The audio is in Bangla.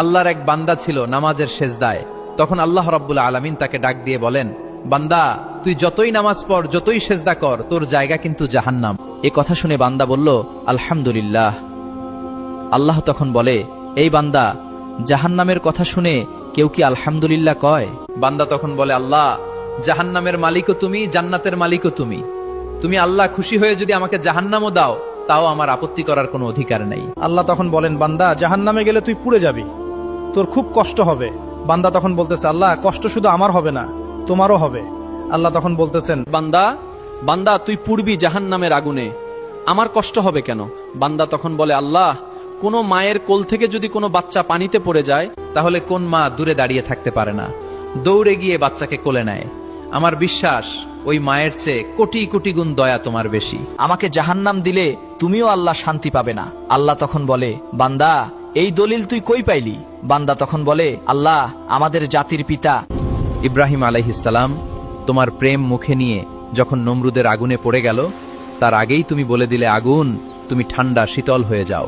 আল্লাহর এক বান্দা ছিল নামাজের সেজদায়। তখন আল্লাহ রাব্বুল আলামিন তাকে ডাক দিয়ে বলেন, বান্দা তুই যতই নামাজ পড়, যতই সেজদা কর, তোর জায়গা কিন্তু জাহান্নাম। এ কথা শুনে বান্দা বলল, আলহামদুলিল্লাহ। আল্লাহ তখন বলে, এই বান্দা, জাহান্নামের কথা শুনে কেউ কি আলহামদুলিল্লাহ কয়? বান্দা তখন বলে, আল্লাহ, জাহান্নামের মালিকও তুমি, জান্নাতের মালিকও তুমি। তুমি আল্লাহ খুশি হয়ে যদি আমাকে জাহান্নামও দাও, তাও আমার আপত্তি করার কোনো অধিকার নেই। আল্লাহ তখন বলেন, বান্দা, জাহান্নামে গেলে তুই পুড়ে যাবি, তোর খুব কষ্ট হবে। বান্দা তখন বলতেছে, আল্লাহ, কষ্ট শুধু আমার হবে না, তোমারও হবে। আল্লাহ তখন বলতেছেন, বান্দা তুই পুড়বি জাহান্নামের আগুনে, আমার কষ্ট হবে কেন? বান্দা তখন বলে, আল্লাহ, কোনো মায়ের কোল থেকে যদি কোনো বাচ্চা পানিতে পড়ে যায়, তাহলে কোন মা দূরে দাঁড়িয়ে থাকতে পারে না, দৌড়ে গিয়ে বাচ্চাকে কোলে নেয়। আমার বিশ্বাস ওই মায়ের চেয়ে কোটি কোটি গুণ দয়া তোমার বেশি। আমাকে জাহান্নাম দিলে তুমিও আল্লাহ শান্তি পাবে না। আল্লাহ তখন বলে, বান্দা, এই দলিল তুই কই পাইলি? বান্দা তখন বলে, আল্লাহ, আমাদের জাতির পিতা ইব্রাহিম আলাইহিসসালাম তোমার প্রেম মুখে নিয়ে যখন নমরুদের আগুনে পড়ে গেল, তার আগেই তুমি বলে দিলে, আগুন, তুমি ঠান্ডা শীতল হয়ে যাও।